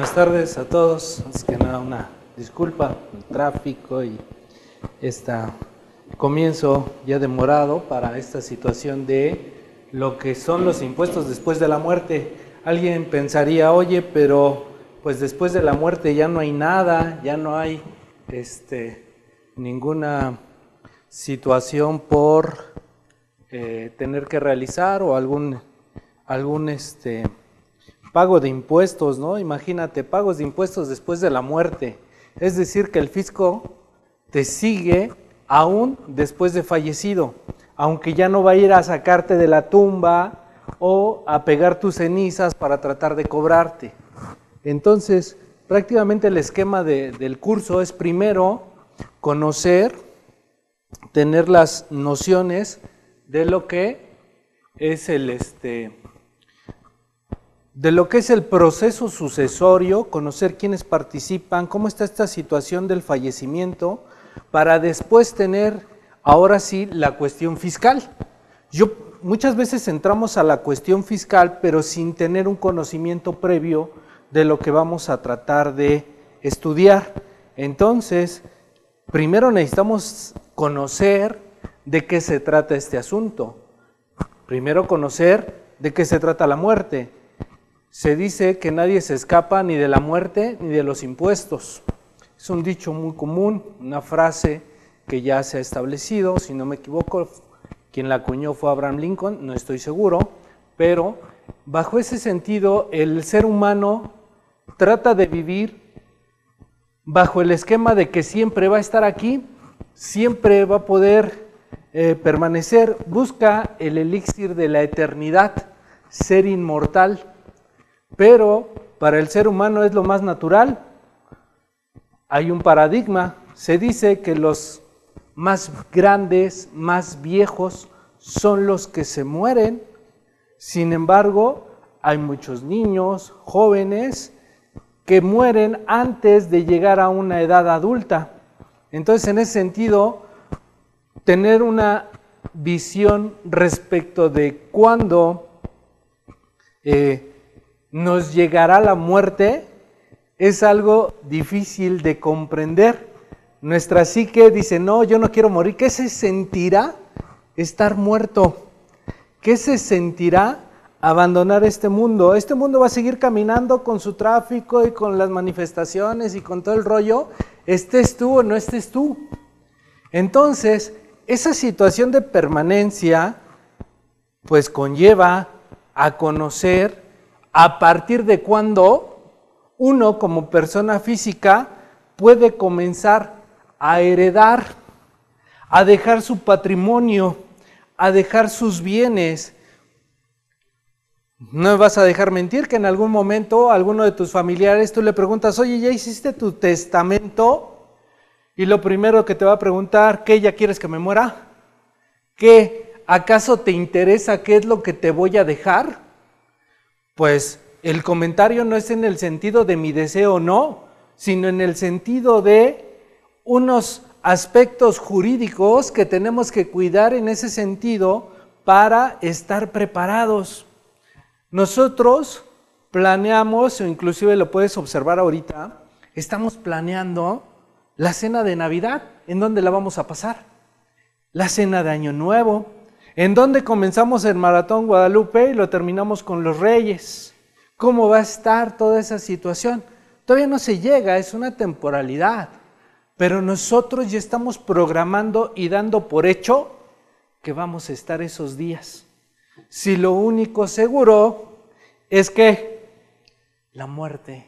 Buenas tardes a todos. Antes que nada, una disculpa, el tráfico y comienzo ya demorado para esta situación de lo que son los impuestos después de la muerte. Alguien pensaría, oye, pero pues después de la muerte ya no hay nada, ya no hay ninguna situación por tener que realizar o algún pago de impuestos, ¿no? Imagínate, pagos de impuestos después de la muerte. Es decir, que el fisco te sigue aún después de fallecido, aunque ya no va a ir a sacarte de la tumba o a pegar tus cenizas para tratar de cobrarte. Entonces, prácticamente el esquema del curso es primero conocer, tener las nociones de lo que es de lo que es el proceso sucesorio, conocer quiénes participan, cómo está esta situación del fallecimiento, para después tener, ahora sí, la cuestión fiscal. Muchas veces entramos a la cuestión fiscal, pero sin tener un conocimiento previo de lo que vamos a tratar de estudiar. Entonces, primero necesitamos conocer de qué se trata este asunto. Primero conocer de qué se trata la muerte. Se dice que nadie se escapa ni de la muerte ni de los impuestos. Es un dicho muy común, una frase que ya se ha establecido, si no me equivoco, quien la acuñó fue Abraham Lincoln, no estoy seguro, pero bajo ese sentido el ser humano trata de vivir bajo el esquema de que siempre va a estar aquí, siempre va a poder permanecer, busca el elixir de la eternidad, ser inmortal. Pero para el ser humano es lo más natural. Hay un paradigma. Se dice que los más grandes, más viejos, son los que se mueren. Sin embargo, hay muchos niños, jóvenes, que mueren antes de llegar a una edad adulta. Entonces, en ese sentido, tener una visión respecto de cuándo nos llegará la muerte es algo difícil de comprender. Nuestra psique dice, no, yo no quiero morir. ¿Qué se sentirá estar muerto? ¿Qué se sentirá abandonar este mundo? Este mundo va a seguir caminando con su tráfico y con las manifestaciones y con todo el rollo, estés tú o no estés tú. Entonces, esa situación de permanencia pues conlleva a conocer a partir de cuándo uno como persona física puede comenzar a heredar, a dejar su patrimonio, a dejar sus bienes. No me vas a dejar mentir que en algún momento a alguno de tus familiares tú le preguntas, oye, ¿ya hiciste tu testamento? Y lo primero que te va a preguntar, ¿qué, ya quieres que me muera? ¿Qué, acaso te interesa qué es lo que te voy a dejar? Pues el comentario no es en el sentido de mi deseo o no, sino en el sentido de unos aspectos jurídicos que tenemos que cuidar en ese sentido para estar preparados. Nosotros planeamos, o inclusive lo puedes observar ahorita, estamos planeando la cena de Navidad, ¿en dónde la vamos a pasar? La cena de Año Nuevo, ¿en dónde comenzamos el Maratón Guadalupe y lo terminamos con los Reyes? ¿Cómo va a estar toda esa situación? Todavía no se llega, es una temporalidad, pero nosotros ya estamos programando y dando por hecho que vamos a estar esos días. Si lo único seguro es que la muerte,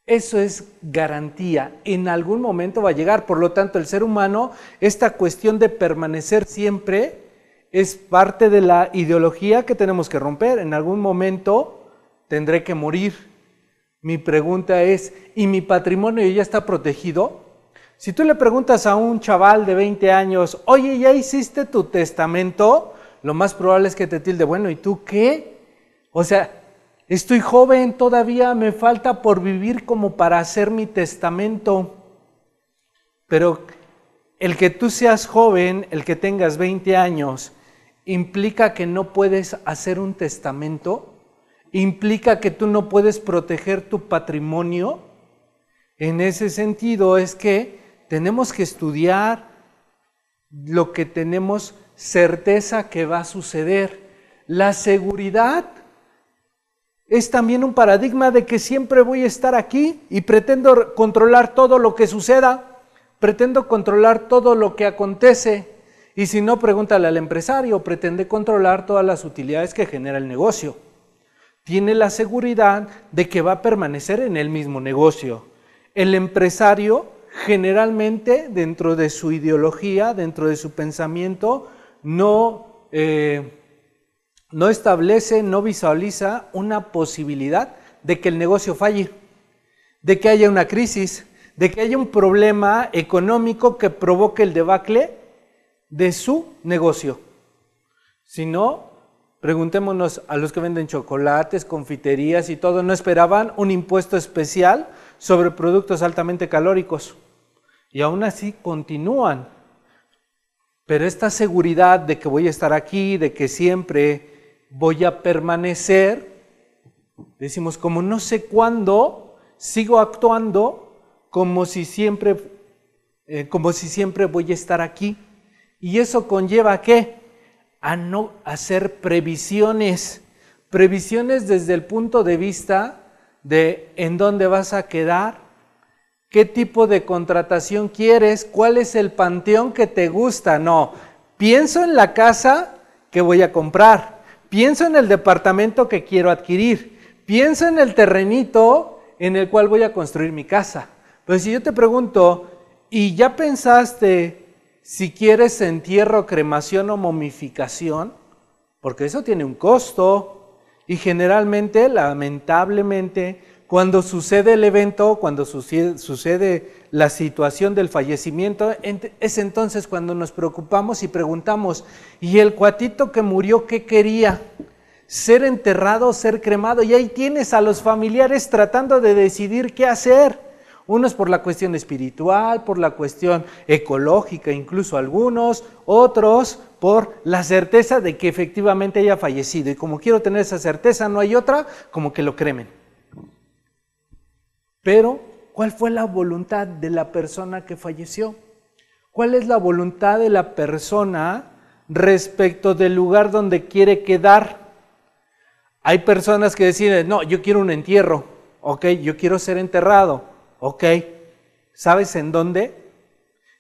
eso es garantía, en algún momento va a llegar. Por lo tanto, el ser humano, esta cuestión de permanecer siempre es parte de la ideología que tenemos que romper. En algún momento tendré que morir. Mi pregunta es, ¿y mi patrimonio ya está protegido? Si tú le preguntas a un chaval de 20 años, oye, ¿ya hiciste tu testamento? Lo más probable es que te tilde, bueno, ¿y tú qué? O sea, estoy joven, todavía me falta por vivir como para hacer mi testamento. Pero el que tú seas joven, el que tengas 20 años, ¿implica que no puedes hacer un testamento? implica que tú no puedes proteger tu patrimonio. En ese sentido es que tenemos que estudiar lo que tenemos certeza que va a suceder. La seguridad es también un paradigma de que siempre voy a estar aquí y pretendo controlar todo lo que suceda, pretendo controlar todo lo que acontece. Y si no, pregúntale al empresario, pretende controlar todas las utilidades que genera el negocio. Tiene la seguridad de que va a permanecer en el mismo negocio. El empresario generalmente dentro de su ideología, dentro de su pensamiento, no establece, no visualiza una posibilidad de que el negocio falle, de que haya una crisis, de que haya un problema económico que provoque el debacle de su negocio. Si no, preguntémonos a los que venden chocolates, confiterías y todo, ¿no esperaban un impuesto especial sobre productos altamente calóricos? Y aún así continúan. Pero esta seguridad de que voy a estar aquí, de que siempre voy a permanecer, decimos, como no sé cuándo, sigo actuando como si siempre voy a estar aquí. Y eso conlleva ¿a qué? A no hacer previsiones. Previsiones desde el punto de vista de en dónde vas a quedar, qué tipo de contratación quieres, cuál es el panteón que te gusta. No, pienso en la casa que voy a comprar, pienso en el departamento que quiero adquirir, pienso en el terrenito en el cual voy a construir mi casa. Pero si yo te pregunto, ¿y ya pensaste si quieres entierro, cremación o momificación? Porque eso tiene un costo y generalmente, lamentablemente, cuando sucede el evento, cuando sucede la situación del fallecimiento, es entonces cuando nos preocupamos y preguntamos, ¿y el cuatito que murió qué quería? ¿Ser enterrado o ser cremado? Y ahí tienes a los familiares tratando de decidir qué hacer. Unos por la cuestión espiritual, por la cuestión ecológica, incluso algunos, otros por la certeza de que efectivamente haya fallecido. Y como quiero tener esa certeza, no hay otra, como que lo cremen. Pero, ¿cuál fue la voluntad de la persona que falleció? ¿Cuál es la voluntad de la persona respecto del lugar donde quiere quedar? Hay personas que deciden, no, yo quiero un entierro, ok, yo quiero ser enterrado. Ok, ¿sabes en dónde?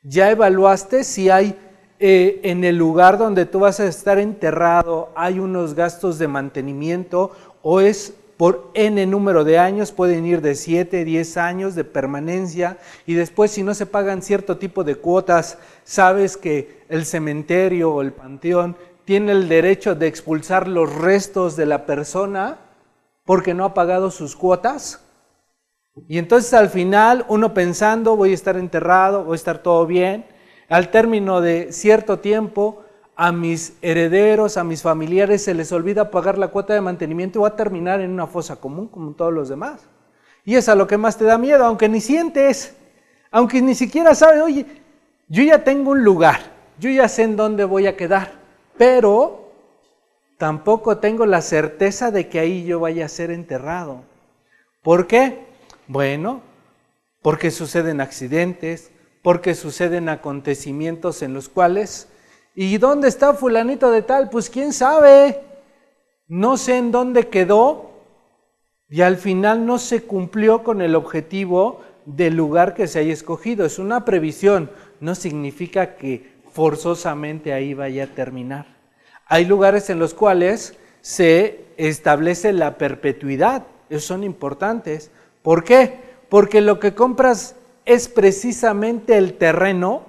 ¿Ya evaluaste si hay en el lugar donde tú vas a estar enterrado, hay unos gastos de mantenimiento o es por N número de años, pueden ir de 7, 10 años de permanencia y después si no se pagan cierto tipo de cuotas, sabes que el cementerio o el panteón tiene el derecho de expulsar los restos de la persona porque no ha pagado sus cuotas? Y entonces al final uno pensando voy a estar enterrado, voy a estar todo bien, al término de cierto tiempo a mis herederos, a mis familiares se les olvida pagar la cuota de mantenimiento y va a terminar en una fosa común como todos los demás. Y es a lo que más te da miedo, aunque ni sientes, aunque ni siquiera sabes, oye, yo ya tengo un lugar, yo ya sé en dónde voy a quedar, pero tampoco tengo la certeza de que ahí yo vaya a ser enterrado. ¿Por qué? Bueno, porque suceden accidentes, porque suceden acontecimientos en los cuales, ¿y dónde está fulanito de tal? Pues quién sabe, no sé en dónde quedó y al final no se cumplió con el objetivo del lugar que se haya escogido. Es una previsión, no significa que forzosamente ahí vaya a terminar. Hay lugares en los cuales se establece la perpetuidad, esos son importantes. ¿Por qué? Porque lo que compras es precisamente el terreno,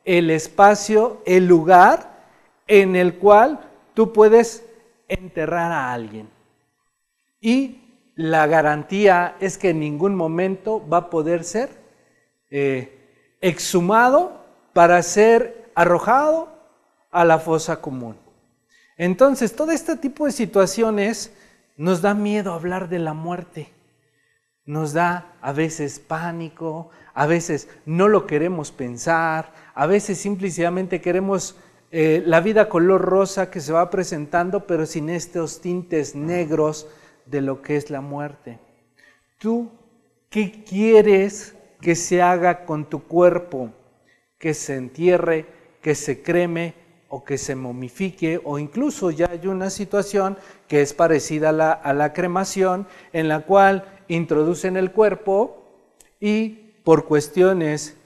el espacio, el lugar en el cual tú puedes enterrar a alguien. Y la garantía es que en ningún momento va a poder ser exhumado para ser arrojado a la fosa común. Entonces, todo este tipo de situaciones nos da miedo hablar de la muerte. Nos da a veces pánico, a veces no lo queremos pensar, a veces simplemente queremos la vida color rosa que se va presentando, pero sin estos tintes negros de lo que es la muerte. ¿Tú qué quieres que se haga con tu cuerpo? ¿Que se entierre, que se creme o que se momifique? O incluso ya hay una situación que es parecida a la cremación, en la cual introducen el cuerpo y por cuestiones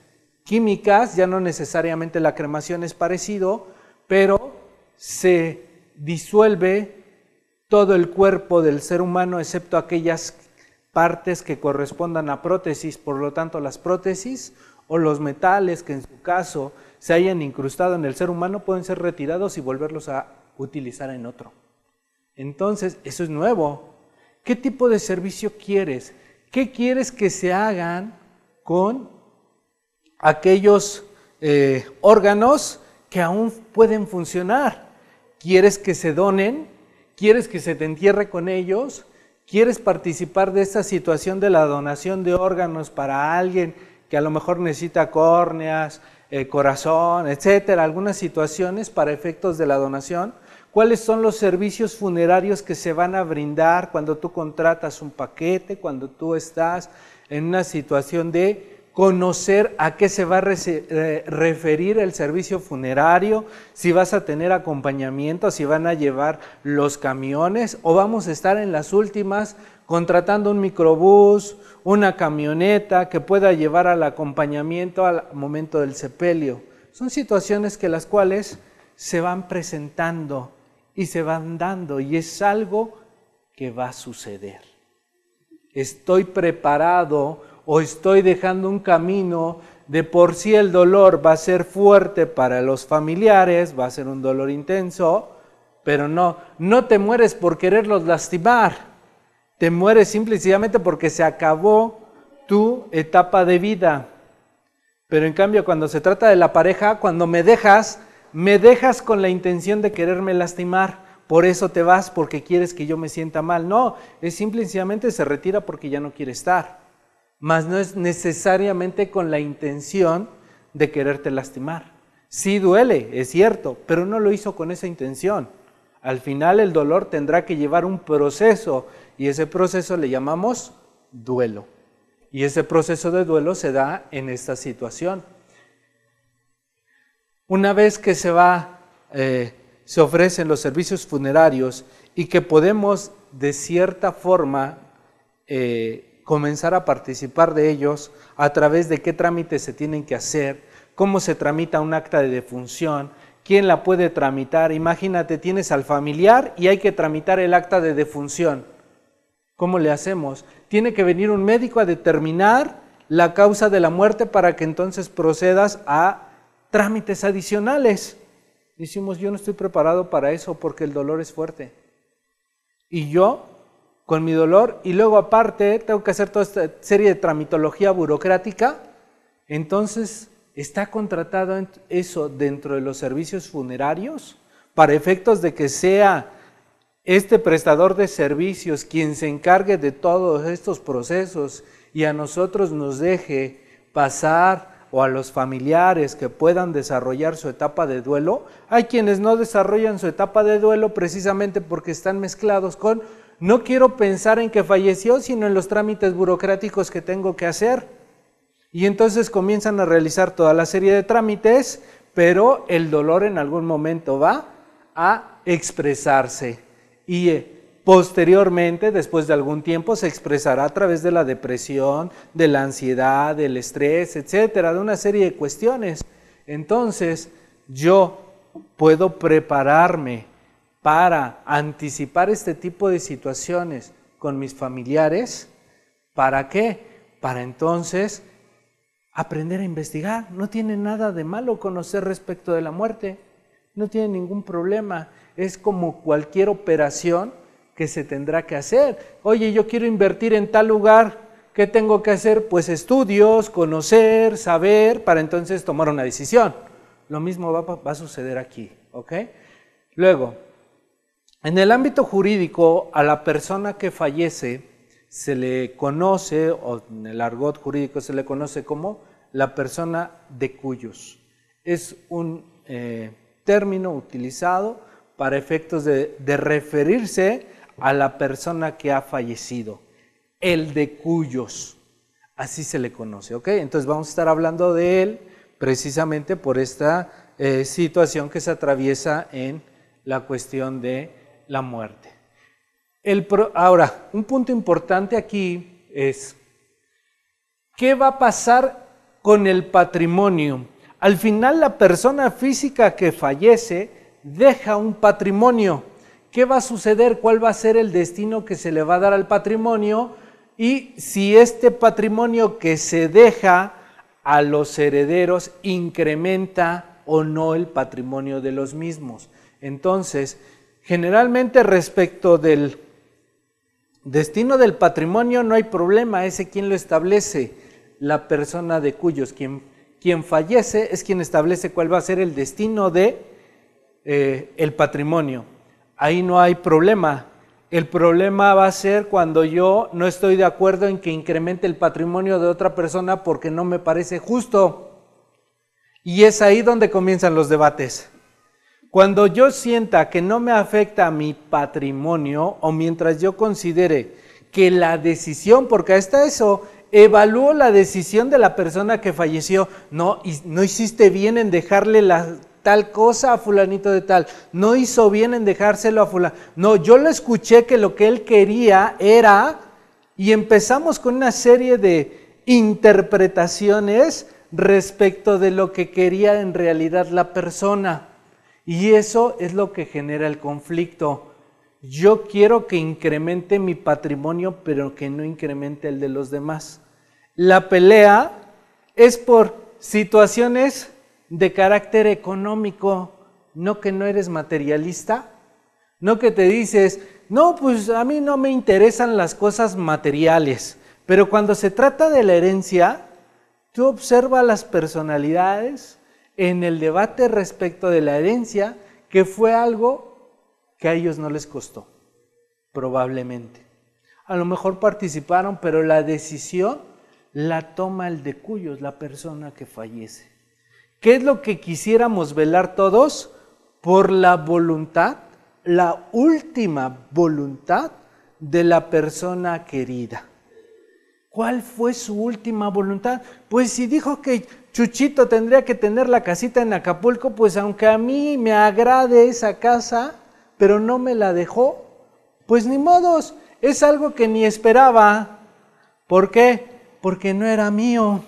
químicas, ya no necesariamente la cremación es parecido, pero se disuelve todo el cuerpo del ser humano excepto aquellas partes que correspondan a prótesis. Por lo tanto, las prótesis o los metales que en su caso se hayan incrustado en el ser humano pueden ser retirados y volverlos a utilizar en otro. Entonces, eso es nuevo. ¿Qué tipo de servicio quieres? ¿Qué quieres que se hagan con aquellos órganos que aún pueden funcionar? ¿Quieres que se donen? ¿Quieres que se te entierre con ellos? ¿Quieres participar de esta situación de la donación de órganos para alguien que a lo mejor necesita córneas, corazón, etcétera? Algunas situaciones para efectos de la donación. ¿Cuáles son los servicios funerarios que se van a brindar cuando tú contratas un paquete, cuando tú estás en una situación de conocer a qué se va a referir el servicio funerario, si vas a tener acompañamiento, si van a llevar los camiones o vamos a estar en las últimas contratando un microbús, una camioneta que pueda llevar al acompañamiento al momento del sepelio? Son situaciones que las cuales se van presentando y se van dando y es algo que va a suceder. Estoy preparado o estoy dejando un camino. De por sí el dolor va a ser fuerte para los familiares, va a ser un dolor intenso, pero no te mueres por quererlos lastimar, te mueres simple y sencillamente porque se acabó tu etapa de vida. Pero en cambio cuando se trata de la pareja, cuando me dejas con la intención de quererme lastimar, por eso te vas porque quieres que yo me sienta mal. No, es simple y sencillamente se retira porque ya no quiere estar. Mas no es necesariamente con la intención de quererte lastimar. Sí duele, es cierto, pero no lo hizo con esa intención. Al final el dolor tendrá que llevar un proceso y ese proceso le llamamos duelo. Y ese proceso de duelo se da en esta situación. Una vez que se ofrecen los servicios funerarios y que podemos de cierta forma comenzar a participar de ellos, a través de qué trámites se tienen que hacer, cómo se tramita un acta de defunción, quién la puede tramitar. Imagínate, tienes al familiar y hay que tramitar el acta de defunción. ¿Cómo le hacemos? Tiene que venir un médico a determinar la causa de la muerte para que entonces procedas a trámites adicionales. Decimos, yo no estoy preparado para eso porque el dolor es fuerte. Y yo, con mi dolor, y luego aparte tengo que hacer toda esta serie de tramitología burocrática, entonces está contratado eso dentro de los servicios funerarios para efectos de que sea este prestador de servicios quien se encargue de todos estos procesos y a nosotros nos deje pasar o a los familiares que puedan desarrollar su etapa de duelo. Hay quienes no desarrollan su etapa de duelo precisamente porque están mezclados con no quiero pensar en que falleció, sino en los trámites burocráticos que tengo que hacer. Y entonces comienzan a realizar toda la serie de trámites, pero el dolor en algún momento va a expresarse. Y posteriormente, después de algún tiempo, se expresará a través de la depresión, de la ansiedad, del estrés, etcétera, de una serie de cuestiones. Entonces, yo puedo prepararme para anticipar este tipo de situaciones con mis familiares. ¿Para qué? Para entonces aprender a investigar. No tiene nada de malo conocer respecto de la muerte. No tiene ningún problema. Es como cualquier operación que se tendrá que hacer. Oye, yo quiero invertir en tal lugar. ¿Qué tengo que hacer? Pues estudios, conocer, saber, para entonces tomar una decisión. Lo mismo va a suceder aquí, ¿ok? Luego, en el ámbito jurídico, a la persona que fallece se le conoce, o en el argot jurídico se le conoce como la persona de cuyos. Es un término utilizado para efectos de referirse a la persona que ha fallecido, el de cuyos, así se le conoce, ¿ok? Entonces vamos a estar hablando de él precisamente por esta situación que se atraviesa en la cuestión de la muerte. Ahora, un punto importante aquí es, ¿qué va a pasar con el patrimonio? Al final la persona física que fallece deja un patrimonio. ¿Qué va a suceder? ¿Cuál va a ser el destino que se le va a dar al patrimonio? Y si este patrimonio que se deja a los herederos incrementa o no el patrimonio de los mismos. Entonces, generalmente respecto del destino del patrimonio no hay problema, ese quien lo establece, la persona de cuyos, quien fallece es quien establece cuál va a ser el destino de el patrimonio. Ahí no hay problema. El problema va a ser cuando yo no estoy de acuerdo en que incremente el patrimonio de otra persona porque no me parece justo. Y es ahí donde comienzan los debates. Cuando yo sienta que no me afecta a mi patrimonio o mientras yo considere que la decisión, porque hasta eso, evalúo la decisión de la persona que falleció, no hiciste bien en dejarle tal cosa a fulanito de tal, no hizo bien en dejárselo a fulano, no, yo lo escuché que lo que él quería era, y empezamos con una serie de interpretaciones respecto de lo que quería en realidad la persona, y eso es lo que genera el conflicto. Yo quiero que incremente mi patrimonio, pero que no incremente el de los demás. La pelea es por situaciones de carácter económico, no que no eres materialista, no que te dices, no, pues a mí no me interesan las cosas materiales, pero cuando se trata de la herencia, tú observas las personalidades en el debate respecto de la herencia, que fue algo que a ellos no les costó, probablemente. A lo mejor participaron, pero la decisión la toma el de cuyos, la persona que fallece. ¿Qué es lo que quisiéramos velar todos? Por la voluntad, la última voluntad de la persona querida. ¿Cuál fue su última voluntad? Pues si dijo que Chuchito tendría que tener la casita en Acapulco, pues aunque a mí me agrade esa casa, pero no me la dejó, pues ni modos, es algo que ni esperaba. ¿Por qué? Porque no era mío,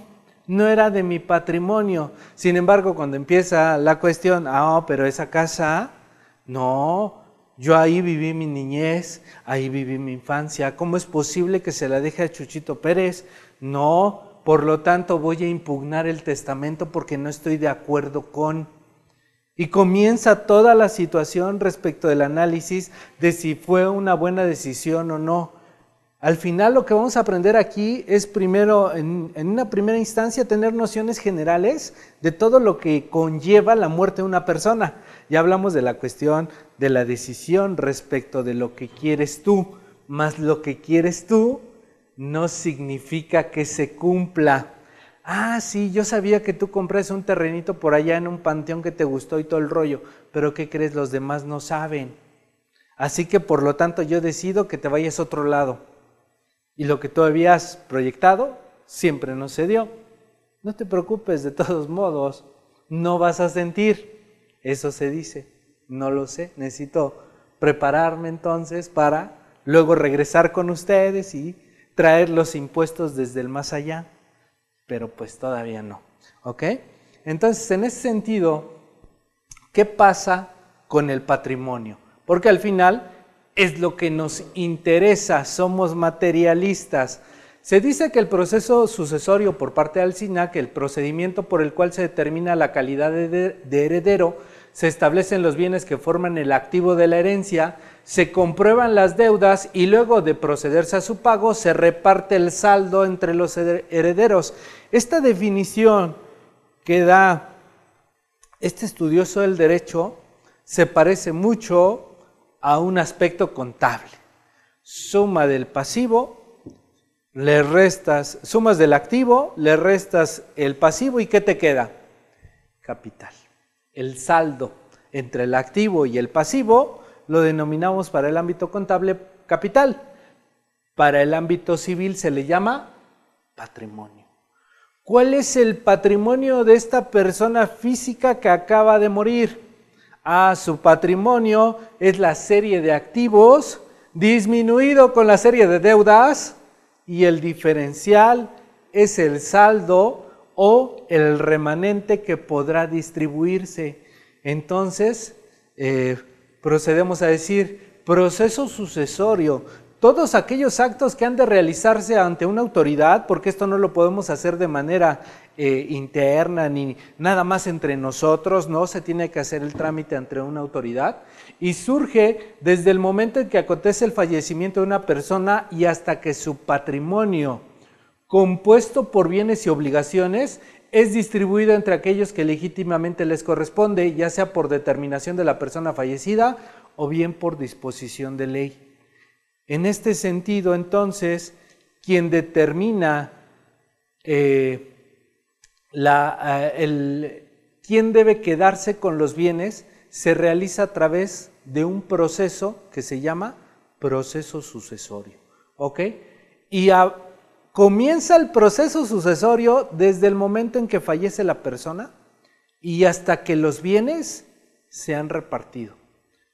no era de mi patrimonio. Sin embargo, cuando empieza la cuestión, pero esa casa, no, yo ahí viví mi niñez, ahí viví mi infancia, ¿cómo es posible que se la deje a Chuchito Pérez? No, por lo tanto voy a impugnar el testamento porque no estoy de acuerdo con... Y comienza toda la situación respecto del análisis de si fue una buena decisión o no. Al final lo que vamos a aprender aquí es primero, en una primera instancia, tener nociones generales de todo lo que conlleva la muerte de una persona. Ya hablamos de la cuestión de la decisión respecto de lo que quieres tú, más lo que quieres tú no significa que se cumpla. Sí, yo sabía que tú compraste un terrenito por allá en un panteón que te gustó y todo el rollo, pero ¿qué crees? Los demás no saben. Así que por lo tanto yo decido que te vayas a otro lado. Y lo que tú habías proyectado siempre no se dio. No te preocupes, de todos modos, no vas a sentir. Eso se dice, no lo sé, necesito prepararme entonces para luego regresar con ustedes y traer los impuestos desde el más allá. Pero pues todavía no, ¿ok? Entonces, en ese sentido, ¿qué pasa con el patrimonio? Porque al final es lo que nos interesa, somos materialistas. Se dice que el proceso sucesorio por parte del SINAC, el procedimiento por el cual se determina la calidad de heredero, se establecen los bienes que forman el activo de la herencia, se comprueban las deudas y luego de procederse a su pago se reparte el saldo entre los herederos. Esta definición que da este estudioso del derecho se parece mucho a un aspecto contable. Suma del pasivo, le restas, sumas del activo, le restas el pasivo y ¿qué te queda? Capital. El saldo entre el activo y el pasivo lo denominamos para el ámbito contable capital. Para el ámbito civil se le llama patrimonio. ¿Cuál es el patrimonio de esta persona física que acaba de morir? Su patrimonio es la serie de activos disminuido con la serie de deudas y el diferencial es el saldo o el remanente que podrá distribuirse. Entonces, procedemos a decir proceso sucesorio. Todos aquellos actos que han de realizarse ante una autoridad, porque esto no lo podemos hacer de manera interna ni nada más entre nosotros, no se tiene que hacer el trámite ante una autoridad y surge desde el momento en que acontece el fallecimiento de una persona y hasta que su patrimonio, compuesto por bienes y obligaciones, es distribuido entre aquellos que legítimamente les corresponde, ya sea por determinación de la persona fallecida o bien por disposición de ley. En este sentido, entonces, quien determina quién debe quedarse con los bienes se realiza a través de un proceso que se llama proceso sucesorio. ¿Ok? Y comienza el proceso sucesorio desde el momento en que fallece la persona y hasta que los bienes se han repartido.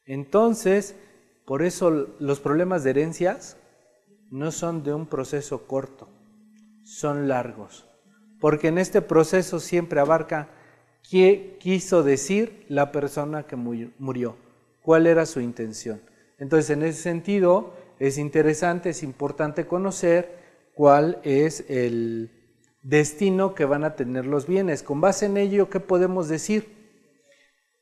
Entonces, por eso los problemas de herencias no son de un proceso corto, son largos. Porque en este proceso siempre abarca qué quiso decir la persona que murió, cuál era su intención. Entonces, en ese sentido, es interesante, es importante conocer cuál es el destino que van a tener los bienes. Con base en ello, ¿qué podemos decir?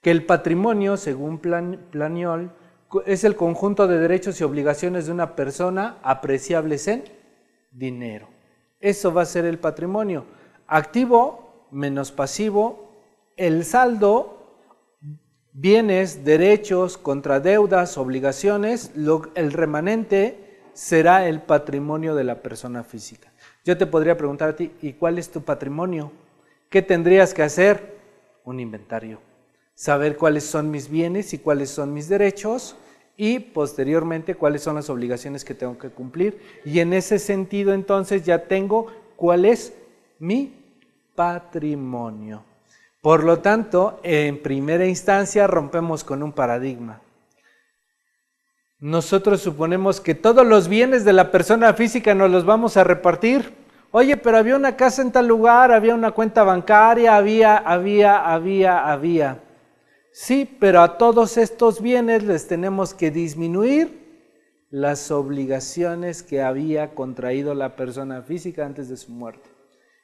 Que el patrimonio, según Planiol, es el conjunto de derechos y obligaciones de una persona apreciables en dinero. Eso va a ser el patrimonio. Activo menos pasivo, el saldo, bienes, derechos contra deudas, obligaciones, el remanente será el patrimonio de la persona física. Yo te podría preguntar a ti, ¿y cuál es tu patrimonio? ¿Qué tendrías que hacer? Un inventario. Saber cuáles son mis bienes y cuáles son mis derechos y posteriormente cuáles son las obligaciones que tengo que cumplir. Y en ese sentido entonces ya tengo cuál es mi patrimonio. Por lo tanto, en primera instancia rompemos con un paradigma. Nosotros suponemos que todos los bienes de la persona física nos los vamos a repartir. Oye, pero había una casa en tal lugar, había una cuenta bancaria, había. Sí, pero a todos estos bienes les tenemos que disminuir las obligaciones que había contraído la persona física antes de su muerte.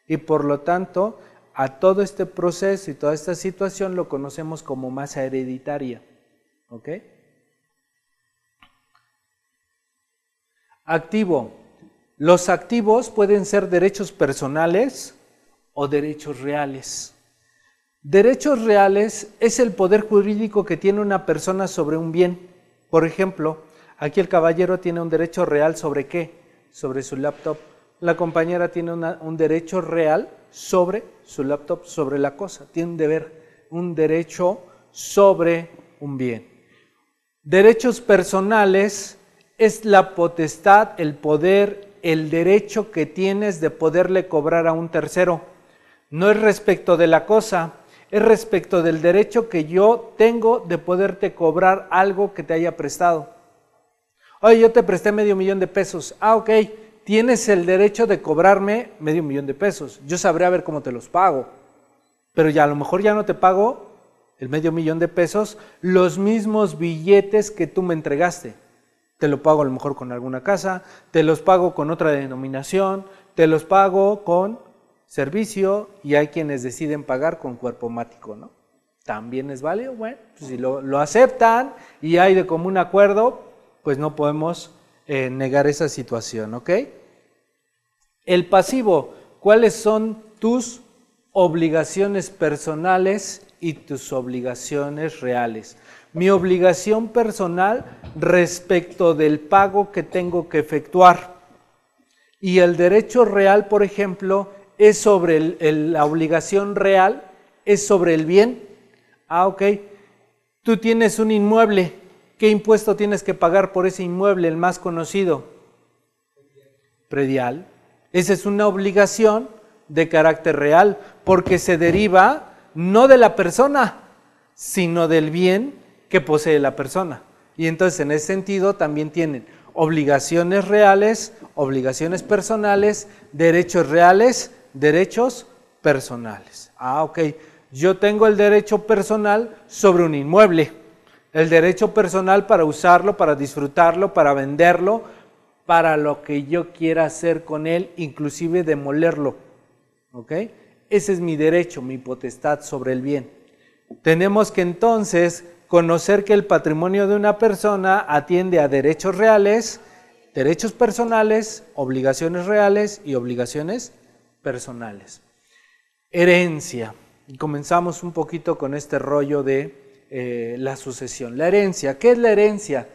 Y por lo tanto, a todo este proceso y toda esta situación lo conocemos como masa hereditaria. ¿Ok? Activo. Los activos pueden ser derechos personales o derechos reales. Derechos reales es el poder jurídico que tiene una persona sobre un bien. Por ejemplo, aquí el caballero tiene un derecho real ¿sobre qué? Sobre su laptop. La compañera tiene un derecho real sobre su laptop, sobre la cosa. Tiene un derecho sobre un bien. Derechos personales es la potestad, el poder, el derecho que tienes de poderle cobrar a un tercero. No es respecto de la cosa, es respecto del derecho que yo tengo de poderte cobrar algo que te haya prestado. Oye, yo te presté $500,000 de pesos. Ok, tienes el derecho de cobrarme $500,000 de pesos. Yo sabré a ver cómo te los pago. Pero ya a lo mejor ya no te pago el $500,000 de pesos, los mismos billetes que tú me entregaste. Te lo pago a lo mejor con alguna casa, te los pago con otra denominación, te los pago con servicio y hay quienes deciden pagar con cuerpo mático, ¿no? También es válido. Bueno, pues si lo aceptan y hay de común acuerdo, pues no podemos negar esa situación, ¿ok? El pasivo, ¿cuáles son tus obligaciones personales y tus obligaciones reales? Mi obligación personal respecto del pago que tengo que efectuar. Y el derecho real, por ejemplo, es sobre la obligación real, es sobre el bien. Ok, tú tienes un inmueble ¿Qué impuesto tienes que pagar por ese inmueble, el más conocido? Predial. Esa es una obligación de carácter real, porque se deriva no de la persona, sino del bien que posee la persona. Y entonces en ese sentido también tienen obligaciones reales, obligaciones personales, derechos reales, derechos personales. Ok, yo tengo el derecho personal sobre un inmueble, el derecho personal para usarlo, para disfrutarlo, para venderlo, para lo que yo quiera hacer con él, inclusive demolerlo. ¿Ok? Ese es mi derecho, mi potestad sobre el bien. Tenemos que entonces conocer que el patrimonio de una persona atiende a derechos reales, derechos personales, obligaciones reales y obligaciones personales. Herencia. Y comenzamos un poquito con este rollo de la sucesión. La herencia, ¿qué es la herencia?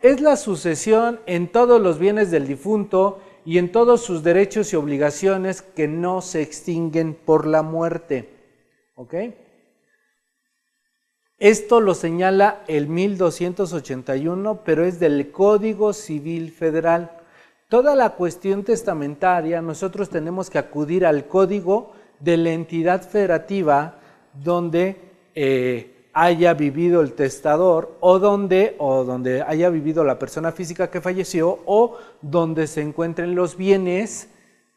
Es la sucesión en todos los bienes del difunto y en todos sus derechos y obligaciones que no se extinguen por la muerte. ¿Ok? Esto lo señala el 1281, pero es del Código Civil Federal. Toda la cuestión testamentaria, nosotros tenemos que acudir al código de la entidad federativa donde haya vivido el testador o donde haya vivido la persona física que falleció o donde se encuentren los bienes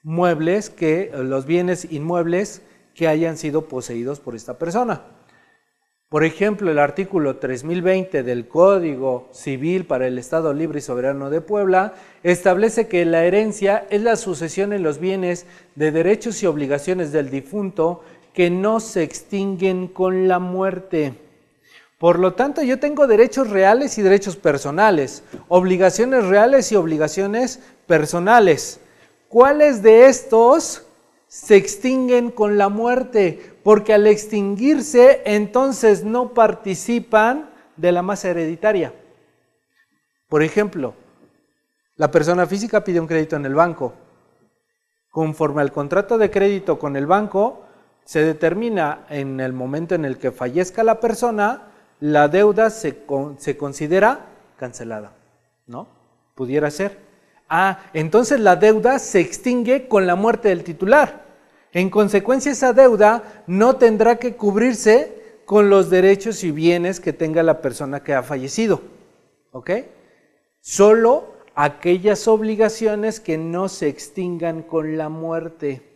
muebles los bienes inmuebles que hayan sido poseídos por esta persona. Por ejemplo, el artículo 3020 del Código Civil para el Estado Libre y Soberano de Puebla establece que la herencia es la sucesión en los bienes de derechos y obligaciones del difunto que no se extinguen con la muerte. Por lo tanto, yo tengo derechos reales y derechos personales, obligaciones reales y obligaciones personales. ¿Cuáles de estos se extinguen con la muerte? Porque al extinguirse, entonces no participan de la masa hereditaria. Por ejemplo, la persona física pide un crédito en el banco. Conforme al contrato de crédito con el banco, se determina en el momento en el que fallezca la persona, la deuda se considera cancelada, ¿no? Pudiera ser. Entonces la deuda se extingue con la muerte del titular. En consecuencia, esa deuda no tendrá que cubrirse con los derechos y bienes que tenga la persona que ha fallecido. ¿Ok? Solo aquellas obligaciones que no se extingan con la muerte.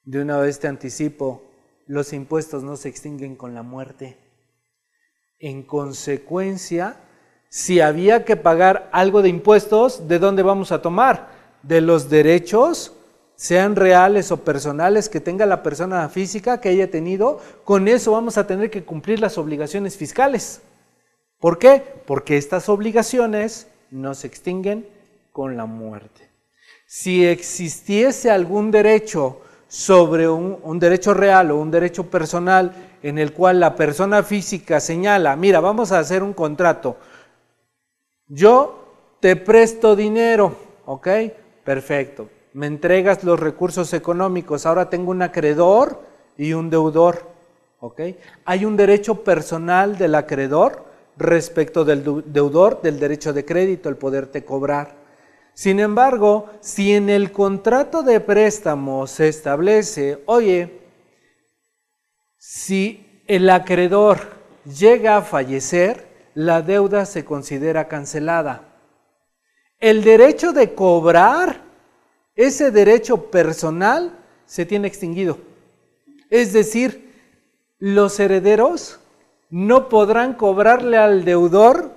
De una vez te anticipo, los impuestos no se extinguen con la muerte. En consecuencia, si había que pagar algo de impuestos, ¿de dónde vamos a tomar? De los derechos, sean reales o personales, que tenga la persona física que haya tenido. Con eso vamos a tener que cumplir las obligaciones fiscales. ¿Por qué? Porque estas obligaciones no se extinguen con la muerte. Si existiese algún derecho sobre un derecho real o un derecho personal en el cual la persona física señala, mira, vamos a hacer un contrato, yo te presto dinero, ¿ok? Perfecto. Me entregas los recursos económicos, ahora tengo un acreedor y un deudor, ¿ok? Hay un derecho personal del acreedor respecto del deudor, del derecho de crédito, el poderte cobrar. Sin embargo, si en el contrato de préstamo se establece, oye, si el acreedor llega a fallecer, la deuda se considera cancelada. El derecho de cobrar, ese derecho personal se tiene extinguido. Es decir, los herederos no podrán cobrarle al deudor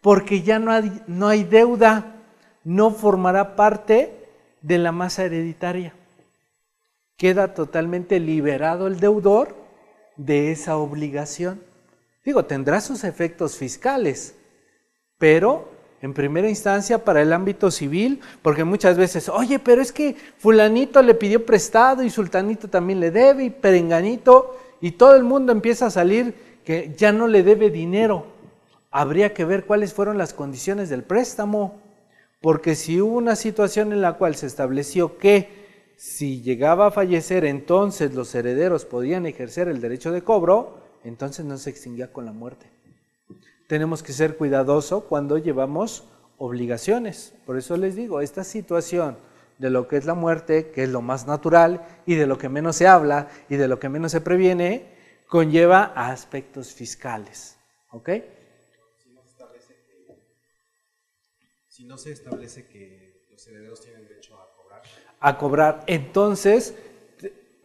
porque ya no hay deuda, no formará parte de la masa hereditaria. Queda totalmente liberado el deudor de esa obligación. Digo, tendrá sus efectos fiscales, pero en primera instancia para el ámbito civil, porque muchas veces, oye, pero es que fulanito le pidió prestado y sultanito también le debe y perenganito, y todo el mundo empieza a salir que ya no le debe dinero. Habría que ver cuáles fueron las condiciones del préstamo, porque si hubo una situación en la cual se estableció que si llegaba a fallecer, entonces los herederos podían ejercer el derecho de cobro, entonces no se extinguía con la muerte. tenemos que ser cuidadosos cuando llevamos obligaciones. Por eso les digo, esta situación de lo que es la muerte, que es lo más natural y de lo que menos se habla y de lo que menos se previene, conlleva a aspectos fiscales. ¿Ok? Si no se establece que los herederos tienen derecho a cobrar. A cobrar. Entonces,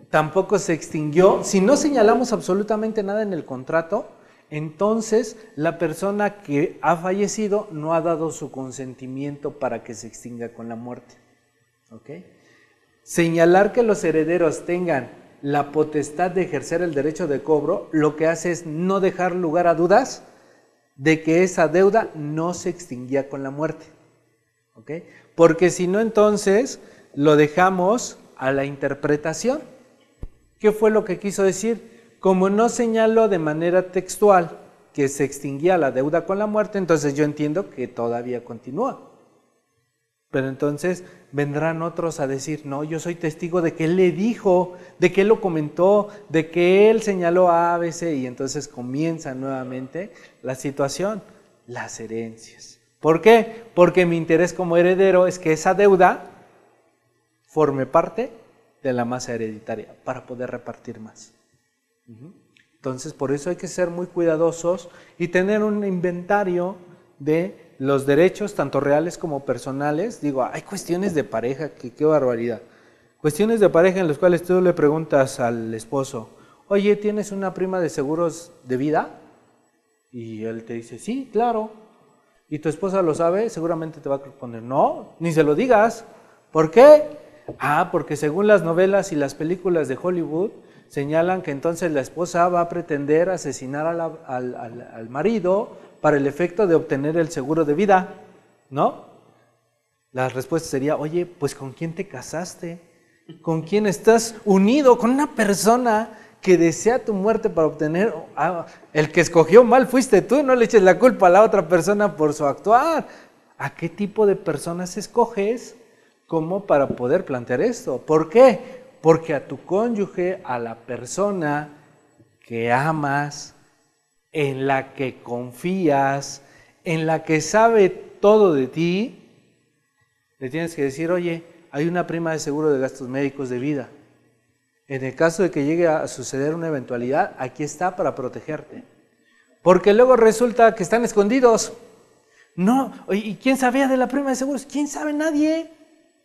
tampoco se extinguió. Si no señalamos absolutamente nada en el contrato, entonces la persona que ha fallecido no ha dado su consentimiento para que se extinga con la muerte. ¿Ok? Señalar que los herederos tengan la potestad de ejercer el derecho de cobro, lo que hace es no dejar lugar a dudas de que esa deuda no se extinguía con la muerte. ¿Ok? Porque si no, entonces lo dejamos a la interpretación. ¿Qué fue lo que quiso decir? Como no señaló de manera textual que se extinguía la deuda con la muerte, entonces yo entiendo que todavía continúa. Pero entonces vendrán otros a decir, no, yo soy testigo de que él le dijo, de que él lo comentó, de que él señaló a ABC, y entonces comienza nuevamente la situación, las herencias. ¿Por qué? Porque mi interés como heredero es que esa deuda forme parte de la masa hereditaria para poder repartir más. Entonces, por eso hay que ser muy cuidadosos y tener un inventario de los derechos, tanto reales como personales. Digo, hay cuestiones de pareja, que qué barbaridad. Cuestiones de pareja en las cuales tú le preguntas al esposo, oye, ¿tienes una prima de seguros de vida? Y él te dice, sí, claro. ¿Y tu esposa lo sabe? Seguramente te va a responder, no, ni se lo digas. ¿Por qué? Porque según las novelas y las películas de Hollywood, señalan que entonces la esposa va a pretender asesinar al marido para el efecto de obtener el seguro de vida, ¿no? La respuesta sería, oye, pues ¿con quién te casaste? ¿Con quién estás unido? Con una persona que desea tu muerte para obtener... el que escogió mal fuiste tú, no le eches la culpa a la otra persona por su actuar. ¿A qué tipo de personas escoges como para poder plantear esto? ¿Por qué? Porque a tu cónyuge, a la persona que amas, en la que confías, en la que sabe todo de ti, le tienes que decir, oye, hay una prima de seguro de gastos médicos de vida. En el caso de que llegue a suceder una eventualidad, aquí está para protegerte. Porque luego resulta que están escondidos. No, ¿y quién sabía de la prima de seguros? ¿Quién sabe? Nadie.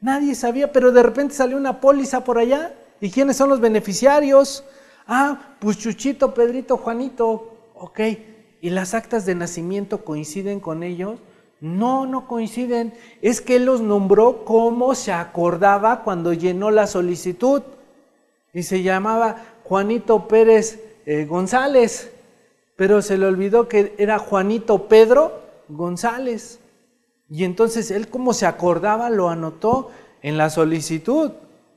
Nadie sabía, pero de repente salió una póliza por allá. ¿Y quiénes son los beneficiarios? Pues Chuchito, Pedrito, Juanito. Ok, ¿y las actas de nacimiento coinciden con ellos? No, no coinciden. Es que él los nombró como se acordaba cuando llenó la solicitud. Y se llamaba Juanito Pérez González. Pero se le olvidó que era Juanito Pedro González. Y entonces él, como se acordaba, lo anotó en la solicitud.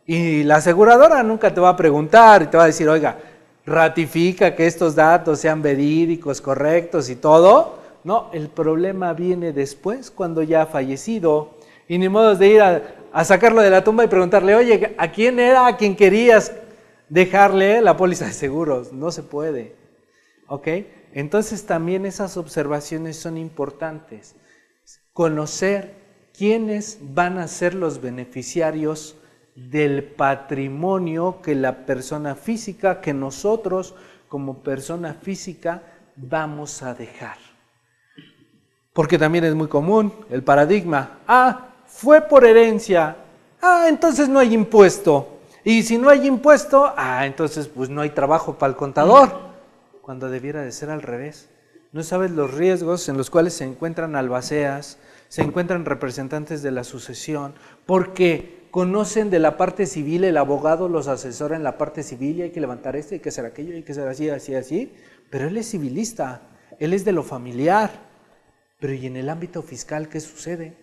Y la aseguradora nunca te va a preguntar y te va a decir, oiga, ratifica que estos datos sean verídicos, correctos y todo. No, el problema viene después, cuando ya ha fallecido. Y ni modo de ir a sacarlo de la tumba y preguntarle, oye, ¿a quién era a quien querías dejarle la póliza de seguros? No se puede. ¿Ok? Entonces también esas observaciones son importantes. Conocer quiénes van a ser los beneficiarios del patrimonio que la persona física, que nosotros como persona física vamos a dejar. Porque también es muy común el paradigma, fue por herencia, entonces no hay impuesto. Y si no hay impuesto, entonces pues no hay trabajo para el contador. Cuando debiera de ser al revés. No sabes los riesgos en los cuales se encuentran albaceas, se encuentran representantes de la sucesión, porque conocen de la parte civil, el abogado los asesora en la parte civil y hay que levantar esto, hay que hacer aquello, hay que hacer así, así, así, pero él es civilista, él es de lo familiar. Pero ¿y en el ámbito fiscal qué sucede?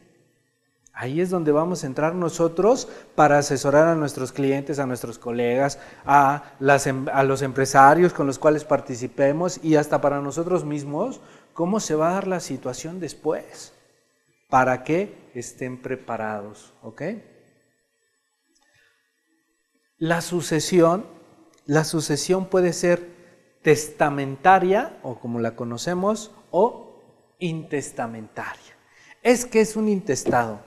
Ahí es donde vamos a entrar nosotros para asesorar a nuestros clientes, a nuestros colegas, a los empresarios con los cuales participemos y hasta para nosotros mismos, cómo se va a dar la situación después, para que estén preparados, ¿ok? La sucesión puede ser testamentaria, o como la conocemos, o intestamentaria. Es que es un intestado.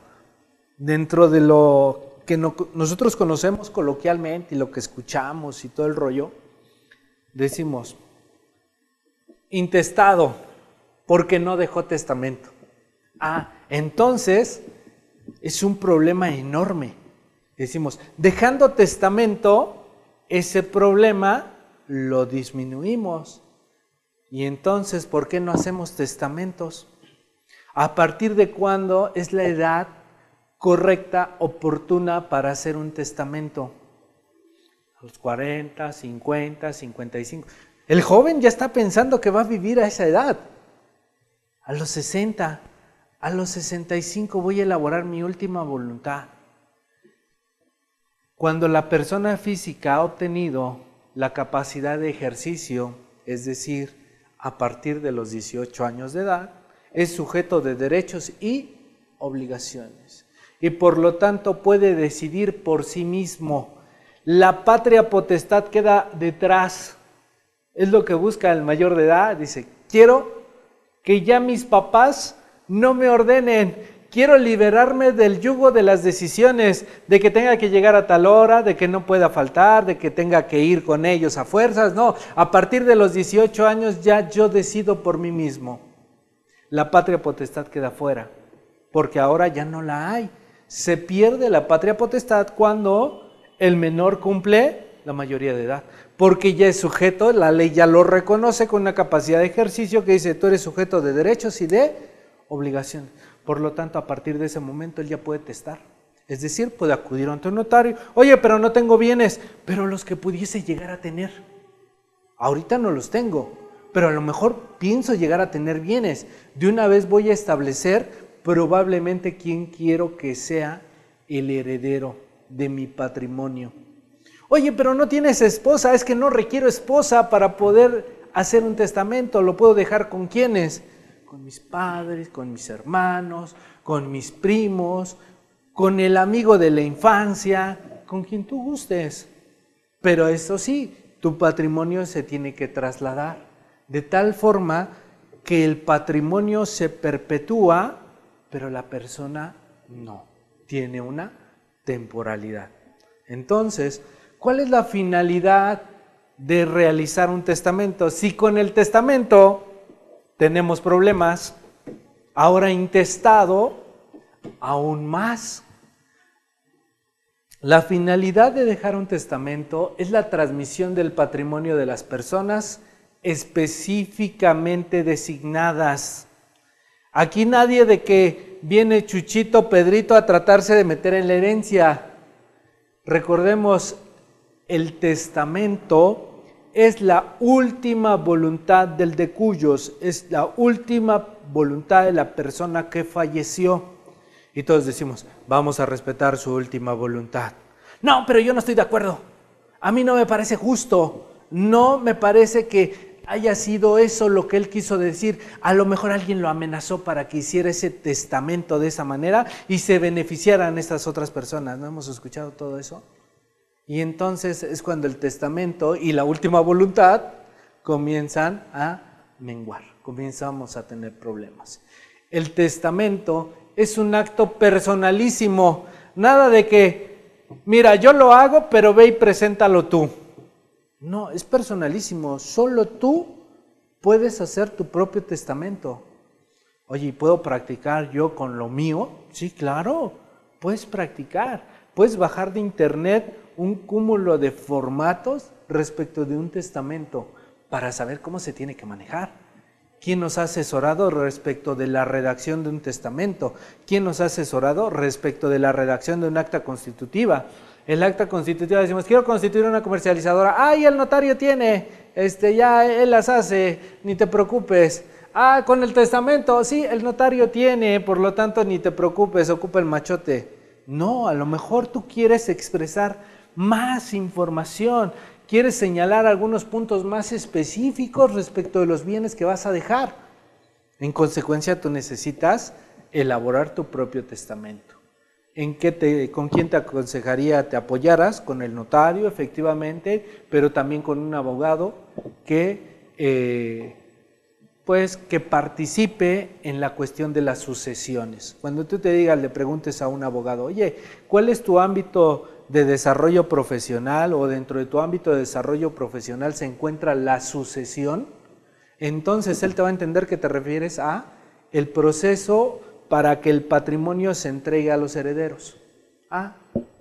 Dentro de lo que nosotros conocemos coloquialmente y lo que escuchamos y todo el rollo, decimos, intestado, porque no dejó testamento. Entonces es un problema enorme. Decimos, dejando testamento, ese problema lo disminuimos. Y entonces, ¿por qué no hacemos testamentos? ¿A partir de cuándo es la edad correcta, oportuna para hacer un testamento? A los 40, 50, 55. El joven ya está pensando que va a vivir a esa edad. A los 60, a los 65 voy a elaborar mi última voluntad. Cuando la persona física ha obtenido la capacidad de ejercicio, es decir, a partir de los 18 años de edad, es sujeto de derechos y obligaciones. Y por lo tanto puede decidir por sí mismo. La patria potestad queda detrás. Es lo que busca el mayor de edad. Dice, quiero que ya mis papás no me ordenen. Quiero liberarme del yugo de las decisiones, de que tenga que llegar a tal hora, de que no pueda faltar, de que tenga que ir con ellos a fuerzas. No, a partir de los 18 años ya yo decido por mí mismo. La patria potestad queda fuera, porque ahora ya no la hay. Se pierde la patria potestad cuando el menor cumple la mayoría de edad, porque ya es sujeto, la ley ya lo reconoce con una capacidad de ejercicio que dice, tú eres sujeto de derechos y de obligaciones. Por lo tanto, a partir de ese momento él ya puede testar. Es decir, puede acudir ante un notario. Oye, pero no tengo bienes, pero los que pudiese llegar a tener. Ahorita no los tengo, pero a lo mejor pienso llegar a tener bienes. De una vez voy a establecer probablemente quién quiero que sea el heredero de mi patrimonio. Oye, pero no tienes esposa, es que no requiero esposa para poder hacer un testamento. ¿Lo puedo dejar con quiénes? Con mis padres, con mis hermanos, con mis primos, con el amigo de la infancia, con quien tú gustes. Pero eso sí, tu patrimonio se tiene que trasladar de tal forma que el patrimonio se perpetúa, pero la persona no, tiene una temporalidad. Entonces, ¿cuál es la finalidad de realizar un testamento? Si con el testamento tenemos problemas, ahora intestado, aún más. La finalidad de dejar un testamento es la transmisión del patrimonio de las personas específicamente designadas. Aquí nadie de que viene Chuchito, Pedrito a tratarse de meter en la herencia. Recordemos, el testamento es la última voluntad del de cuyos, es la última voluntad de la persona que falleció. Y todos decimos, vamos a respetar su última voluntad. No, pero yo no estoy de acuerdo. A mí no me parece justo. No me parece que haya sido eso lo que él quiso decir. A lo mejor alguien lo amenazó para que hiciera ese testamento de esa manera y se beneficiaran estas otras personas. ¿No hemos escuchado todo eso? Y entonces es cuando el testamento y la última voluntad comienzan a menguar, comenzamos a tener problemas. El testamento es un acto personalísimo, nada de que, mira, yo lo hago, pero ve y preséntalo tú. No, es personalísimo, solo tú puedes hacer tu propio testamento. Oye, ¿y puedo practicar yo con lo mío? Sí, claro, puedes practicar, puedes bajar de internet un cúmulo de formatos respecto de un testamento para saber cómo se tiene que manejar. ¿Quién nos ha asesorado respecto de la redacción de un testamento? ¿Quién nos ha asesorado respecto de la redacción de un acta constitutiva? El acta constitutiva decimos, quiero constituir una comercializadora. ¡Ay, el notario tiene! Ya él las hace, ni te preocupes. Ah, con el testamento, sí, el notario tiene, por lo tanto ni te preocupes, ocupa el machote. No, a lo mejor tú quieres expresar más información, quieres señalar algunos puntos más específicos respecto de los bienes que vas a dejar. En consecuencia, tú necesitas elaborar tu propio testamento. ¿Con quién te aconsejaría te apoyaras? Con el notario, efectivamente, pero también con un abogado que pues que participe en la cuestión de las sucesiones. Cuando tú te digas, le preguntes a un abogado, oye, ¿cuál es tu ámbito de desarrollo profesional o dentro de tu ámbito de desarrollo profesional se encuentra la sucesión? Entonces él te va a entender que te refieres a el proceso para que el patrimonio se entregue a los herederos. Ah,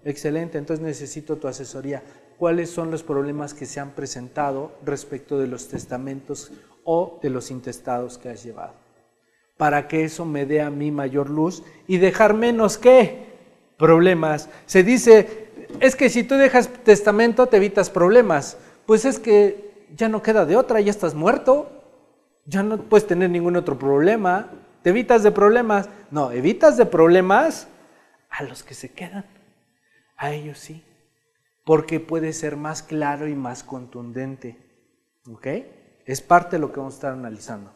excelente, entonces necesito tu asesoría. ¿Cuáles son los problemas que se han presentado respecto de los testamentos o de los intestados que has llevado? Para que eso me dé a mí mayor luz y dejar menos ¿qué? Problemas. Se dice, es que si tú dejas testamento te evitas problemas. Pues es que ya no queda de otra, ya estás muerto, ya no puedes tener ningún otro problema. ¿Te evitas de problemas? No, evitas de problemas a los que se quedan. A ellos sí. Porque puede ser más claro y más contundente. ¿Ok? Es parte de lo que vamos a estar analizando.